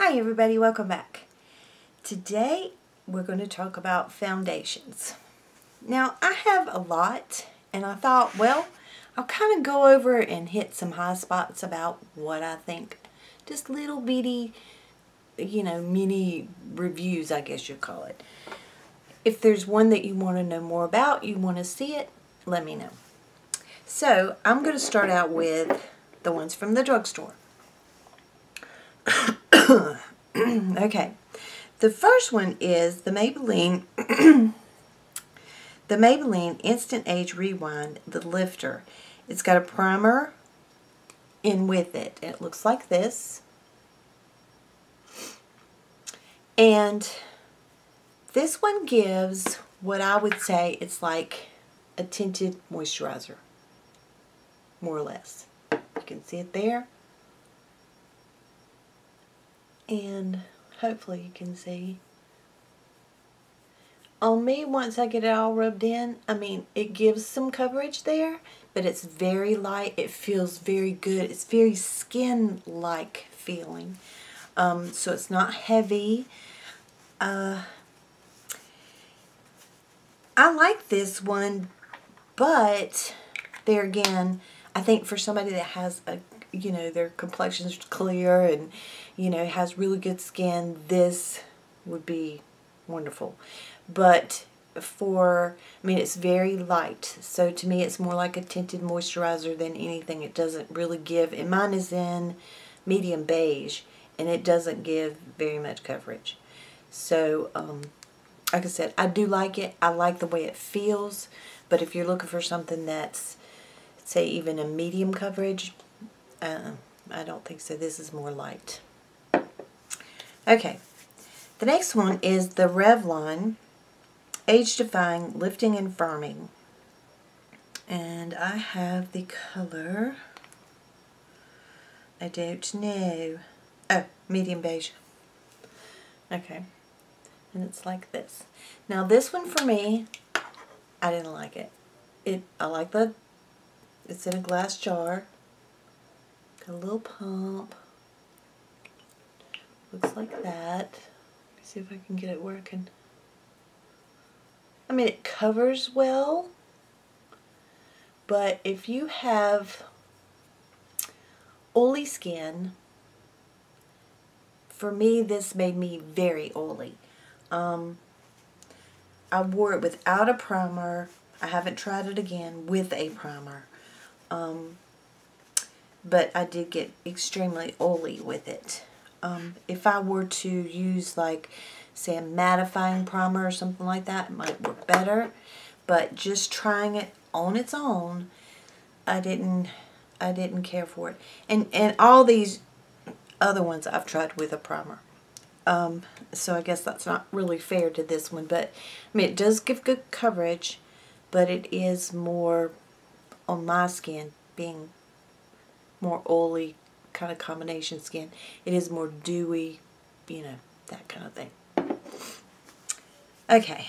Hi everybody, welcome back. Today we're going to talk about foundations. Now I have a lot and I thought, well, I'll kind of go over and hit some high spots about what I think. Just little bitty, mini reviews, I guess you'd call it. If there's one that you want to know more about, you want to see it, let me know. So I'm going to start out with the ones from the drugstore. Okay, the first one is the Maybelline the Maybelline Instant Age Rewind, the lifter. It's got a primer in with it. It looks like this. And this one gives what I would say it's like a tinted moisturizer, more or less. You can see it there. And hopefully you can see. On me, once I get it all rubbed in, I mean, it gives some coverage there, but it's very light. It feels very good. It's very skin-like feeling. So it's not heavy. I like this one, but there again, I think for somebody that has a their complexion's clear and, has really good skin, this would be wonderful. But it's very light. So to me, it's more like a tinted moisturizer than anything. It doesn't really give, and mine is in medium beige, and it doesn't give very much coverage. So, like I said, I do like it. I like the way it feels. But if you're looking for something that's, say, even a medium coverage, I don't think so. This is more light. Okay. The next one is the Revlon Age Defying Lifting and Firming. And I have the color, I don't know. Oh, medium beige. Okay. And it's like this. Now this one for me, I didn't like it. I like it's in a glass jar. Got a little pump. Looks like that. Let me see if I can get it working. I mean, it covers well, but if you have oily skin, for me, this made me very oily. I wore it without a primer. I haven't tried it again with a primer. But I did get extremely oily with it. If I were to use, like, say, a mattifying primer or something like that, it might work better. But just trying it on its own, I didn't care for it. And all these other ones I've tried with a primer. So I guess that's not really fair to this one. But, I mean, it does give good coverage, but it is more, on my skin, being more oily, kind of combination skin, it is more dewy, that kind of thing. Okay.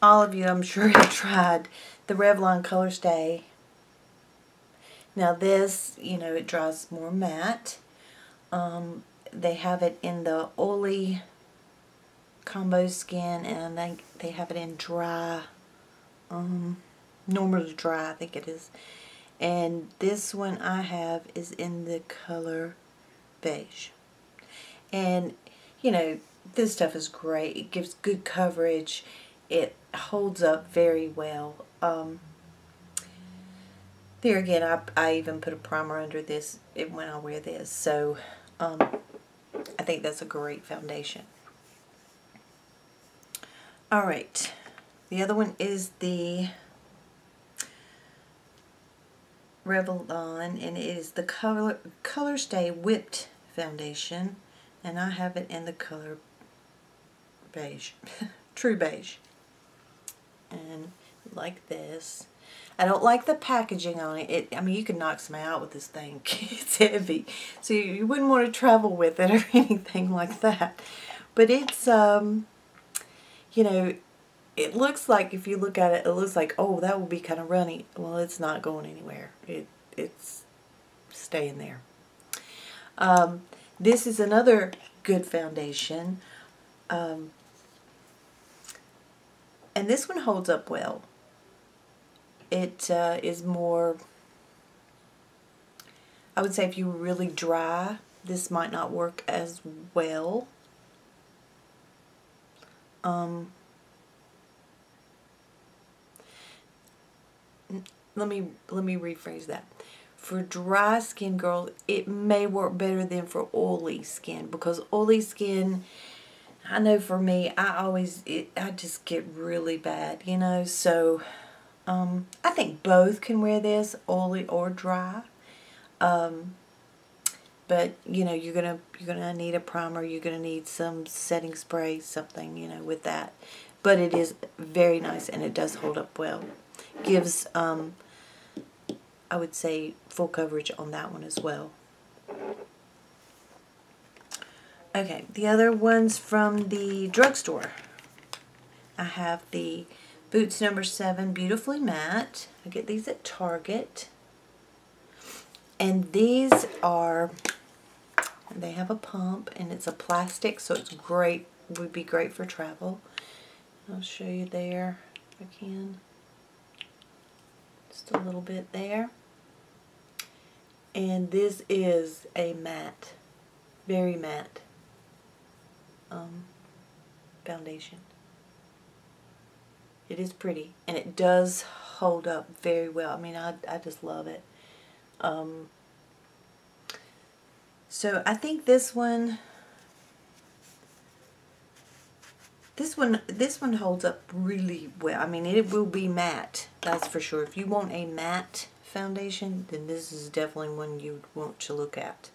All of you, I'm sure, have tried the Revlon Color Stay. Now this, it dries more matte. They have it in the oily combo skin, and I think they have it in dry, normal to dry, I think it is. And this one I have is in the color beige. And, this stuff is great. It gives good coverage. It holds up very well. There again, I even put a primer under this when I wear this. So, I think that's a great foundation. Alright. The other one is the Revlon, and it is the Color Stay Whipped Foundation, and I have it in the color beige, true beige, and like this. I don't like the packaging on it. I mean, you can knock some out with this thing. It's heavy, so you wouldn't want to travel with it or anything like that. But it's it looks like, if you look at it, it looks like, oh, that would be kind of runny. Well, it's not going anywhere. It's staying there. This is another good foundation. And this one holds up well. It is more, I would say if you were really dry, this might not work as well. Let me rephrase that. For dry skin girls, it may work better than for oily skin, because oily skin, I know for me, I just get really bad, you know. So I think both can wear this, oily or dry. But you know, you're gonna need a primer. You're gonna need some setting spray, something, you know, with that. But it is very nice, and it does hold up well. Gives I would say full coverage on that one as well. Okay, the other ones from the drugstore. I have the Boots number 7 Beautifully Matte. I get these at Target. And these are, they have a pump, and it's a plastic, so it's great, would be great for travel. I'll show you there if I can. Just a little bit there. And this is a matte, very matte foundation. It is pretty, and it does hold up very well. I mean, I just love it. So I think this one holds up really well. I mean, it will be matte, that's for sure. If you want a matte foundation, then this is definitely one you want to look at.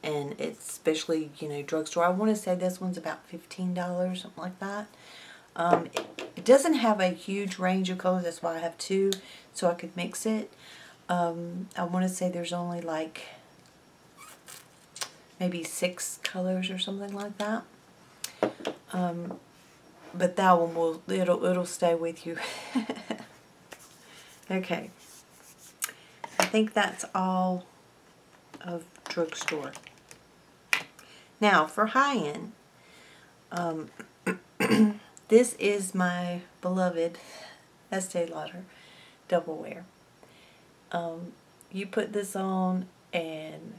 And it's especially, you know, drugstore. I want to say this one's about $15, something like that. It doesn't have a huge range of colors. That's why I have two, so I could mix it. I want to say there's only like maybe 6 colors or something like that. But that one it'll stay with you. Okay. I think that's all of drugstore. Now for high-end, this is my beloved Estee Lauder Double Wear. You put this on, and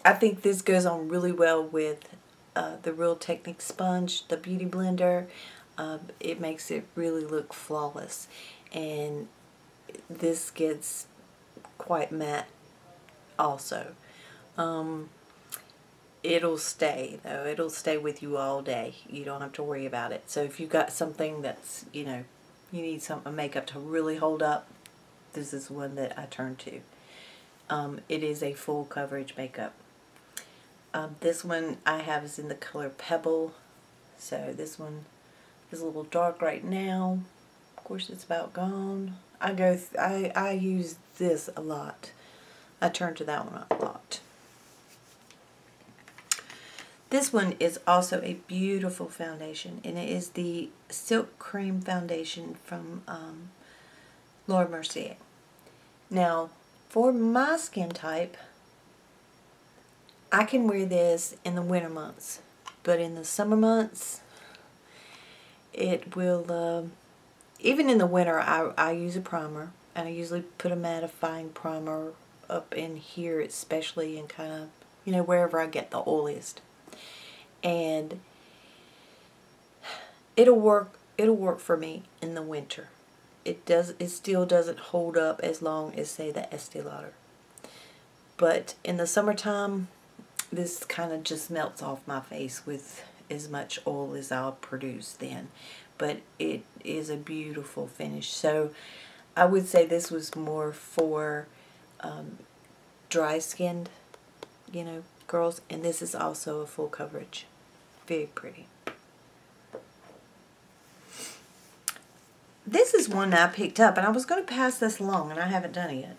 I think this goes on really well with the Real Technique sponge, the Beauty Blender. It makes it really look flawless, and this gets quite matte also. It'll stay, though. It'll stay with you all day. You don't have to worry about it. So if you've got something that's, you know, you need a makeup to really hold up, this is one that I turn to. It is a full coverage makeup. This one I have is in the color Pebble. So this one is a little dark right now. Of course, it's about gone. I use this a lot. I turn to that one a lot. This one is also a beautiful foundation, and it is the Silk Cream Foundation from Laura Mercier. Now, for my skin type, I can wear this in the winter months, but in the summer months, it will, even in the winter, I use a primer, and I usually put a mattifying primer up in here, especially, and kind of, you know, wherever I get the oiliest. And it'll work for me in the winter. It still doesn't hold up as long as, say, the Estee Lauder. But in the summertime, this kind of just melts off my face with as much oil as I'll produce then. But it is a beautiful finish. So I would say this was more for dry skinned, you know, girls, and this is also a full coverage. Very pretty. This is one that I picked up, and I was going to pass this along, and I haven't done it yet.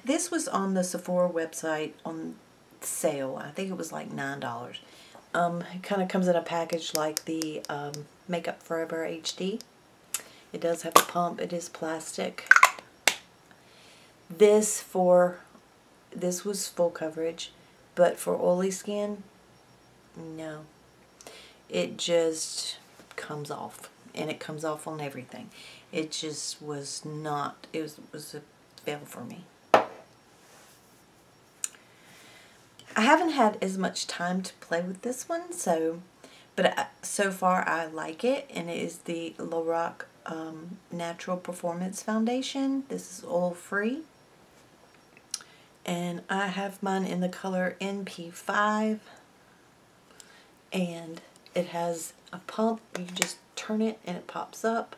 This was on the Sephora website on sale. I think it was like $9. It kind of comes in a package like the Makeup Forever HD. It does have a pump. It is plastic. This was full coverage. But for oily skin, no. It just comes off. And it comes off on everything. It just was not, it was a fail for me. I haven't had as much time to play with this one, but so far I like it, and it is the Lorac Natural Performance Foundation. This is oil-free, and I have mine in the color NP5, and it has a pump. You just turn it and it pops up.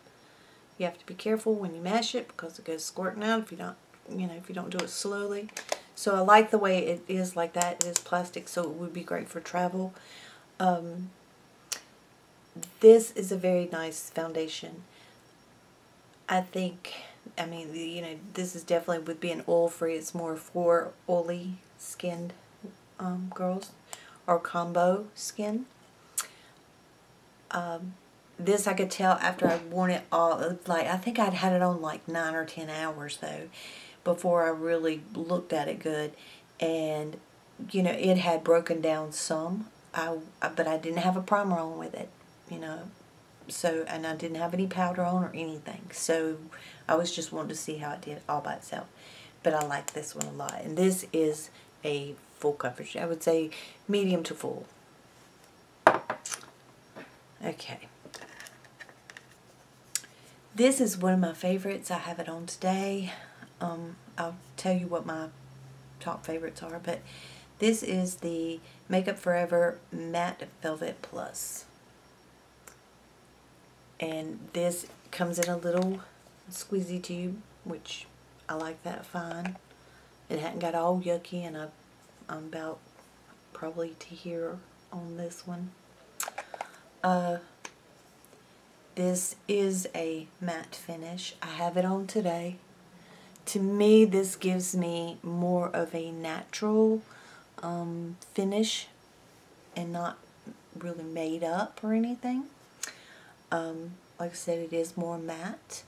You have to be careful when you mash it because it goes squirting out if you don't, if you don't do it slowly. So I like the way it is like that. It is plastic, so it would be great for travel. This is a very nice foundation. I think, this is definitely, with being oil-free, it's more for oily skinned girls or combo skin. This I could tell after I'd worn it all, like I think I'd had it on like 9 or 10 hours though, before I really looked at it good. And it had broken down some, but I didn't have a primer on with it, so, and I didn't have any powder on or anything, so I was just wanting to see how it did all by itself. But I like this one a lot, and this is a full coverage. I would say medium to full. Okay. This is one of my favorites. I have it on today. I'll tell you what my top favorites are, but this is the Makeup Forever Matte Velvet Plus. And this comes in a little squeezy tube, which I like that fine. It hadn't got all yucky, and I'm about probably to here on this one. This is a matte finish. I have it on today. To me, this gives me more of a natural finish and not really made up or anything. Like I said, it is more matte,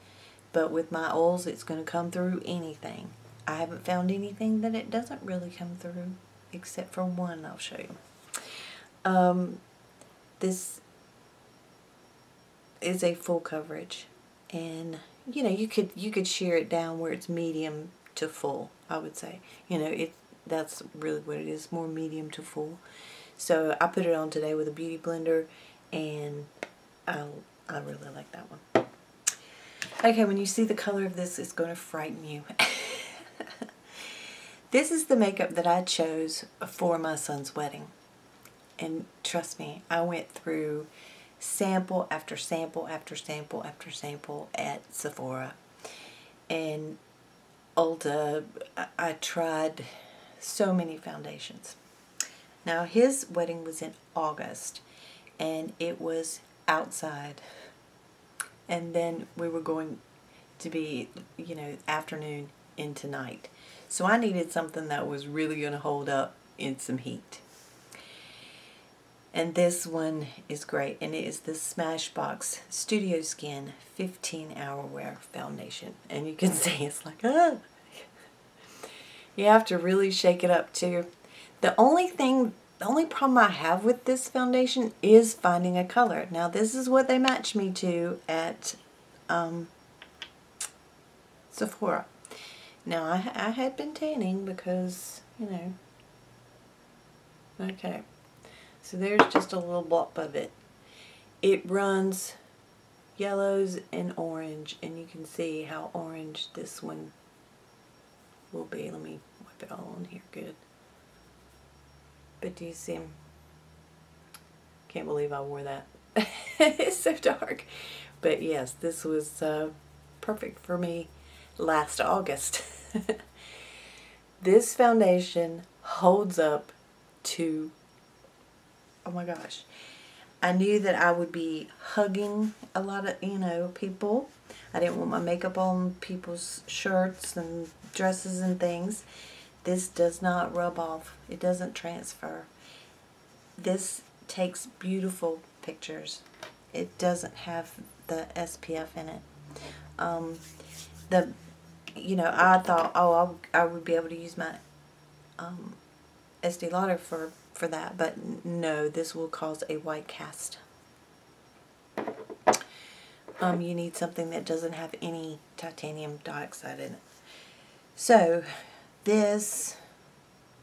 but with my oils, it's going to come through anything. I haven't found anything that it doesn't really come through, except for one I'll show you. This is a full coverage, and you could shear it down where it's medium to full, I would say. That's really what it is, more medium to full. So I put it on today with a beauty blender, and I really like that one. Okay, when you see the color of this, it's going to frighten you. This is the makeup that I chose for my son's wedding. And trust me, I went through sample after sample after sample after sample at Sephora and Ulta. I tried so many foundations. Now, his wedding was in August, and it was outside, and then we were going to be, afternoon into night. So I needed something that was really going to hold up in some heat. And this one is great, and it is the Smashbox Studio Skin 15-Hour Wear Foundation. And you can see it's like, ah! You have to really shake it up too. The only problem I have with this foundation is finding a color. Now, this is what they matched me to at Sephora. Now, I had been tanning because, okay. So there's just a little blob of it. It runs yellows and orange, and you can see how orange this one will be. Let me wipe it all on here good. But do you see them? Can't believe I wore that. It's so dark. But yes, this was perfect for me last August. This foundation holds up to, oh my gosh. I knew that I would be hugging a lot of, people. I didn't want my makeup on people's shirts and dresses and things. This does not rub off. It doesn't transfer. This takes beautiful pictures. It doesn't have the SPF in it. I thought, oh, I would be able to use my Estee Lauder for that, but no, this will cause a white cast. You need something that doesn't have any titanium dioxide in it. So this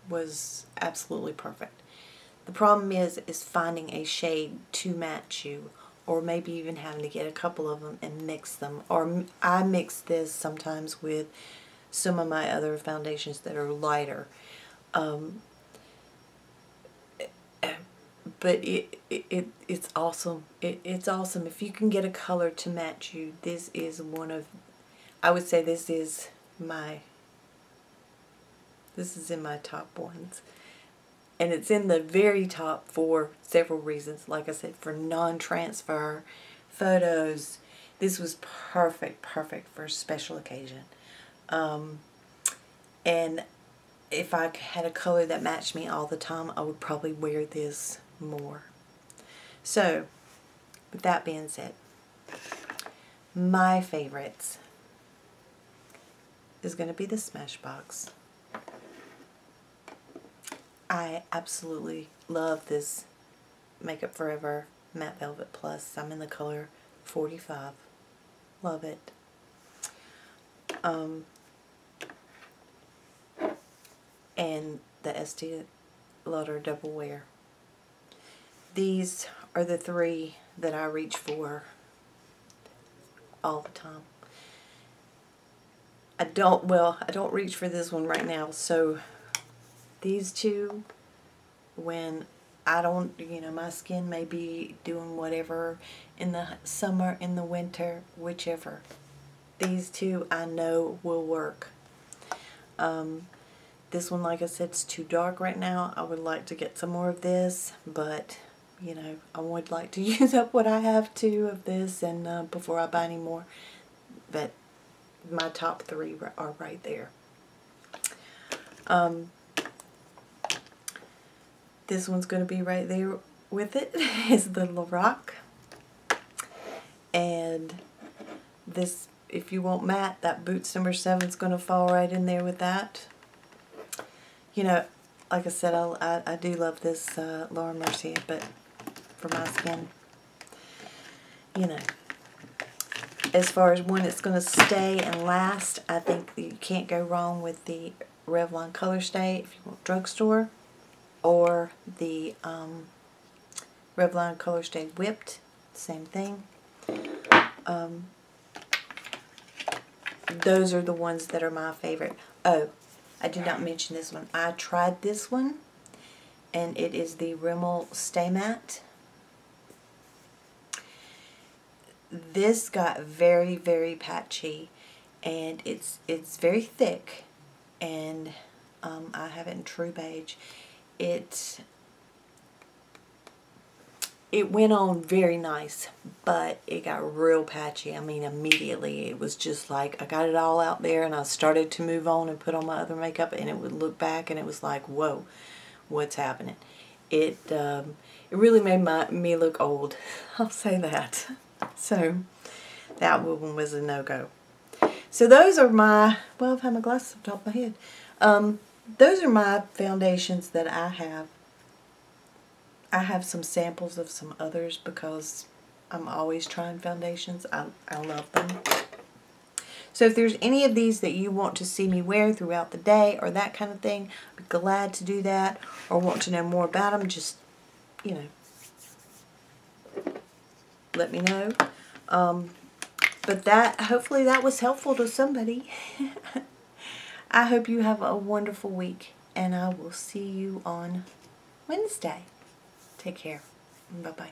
was absolutely perfect. The problem is finding a shade to match you, or maybe even having to get a couple of them and mix them. Or I mix this sometimes with some of my other foundations that are lighter. But it's awesome. It's awesome. If you can get a color to match you, this is one of, I would say this is in my top ones. And it's in the very top for several reasons. Like I said, for non-transfer photos, this was perfect for a special occasion. And if I had a color that matched me all the time, I would probably wear this more. So, with that being said, my favorites is going to be the Smashbox. I absolutely love this Makeup Forever Matte Velvet Plus. I'm in the color 45. Love it. And the Estee Lauder Double Wear. These are the three that I reach for all the time. I don't reach for this one right now, so these two, when I don't, you know, my skin may be doing whatever in the summer, in the winter, whichever. These two I know will work. This one, like I said, it's too dark right now. I would like to get some more of this, but, you know, I would like to use up what I have to of this and before I buy any more. But my top three are right there. This one's going to be right there with it. Is the Lorac. And this, if you want matte, that Boots number 7 is going to fall right in there with that. You know, like I said, I do love this Laura Mercier, but for my skin, you know, as far as when it's going to stay and last, I think you can't go wrong with the Revlon Color Stay if you want drugstore, or the Revlon Color Stay Whipped, same thing. Those are the ones that are my favorite. Oh, I did not mention this one. I tried this one, and it is the Rimmel Stay Matte. This got very, very patchy, and it's very thick, and I have it in True Beige. It went on very nice, but it got real patchy. I mean, immediately. It was just like, I got it all out there, and I started to move on and put on my other makeup, and it would look back, and it was like, whoa, what's happening? It really made me look old. I'll say that. So, that one was a no-go. So those are my, well, I've had my glasses on top of my head. Those are my foundations that I have. I have some samples of some others because I'm always trying foundations. I love them. So if there's any of these that you want to see me wear throughout the day or that kind of thing, I'd be glad to do that, or want to know more about them, just, you know, let me know. But hopefully that was helpful to somebody. I hope you have a wonderful week, and I will see you on Wednesday. Take care. Bye-bye.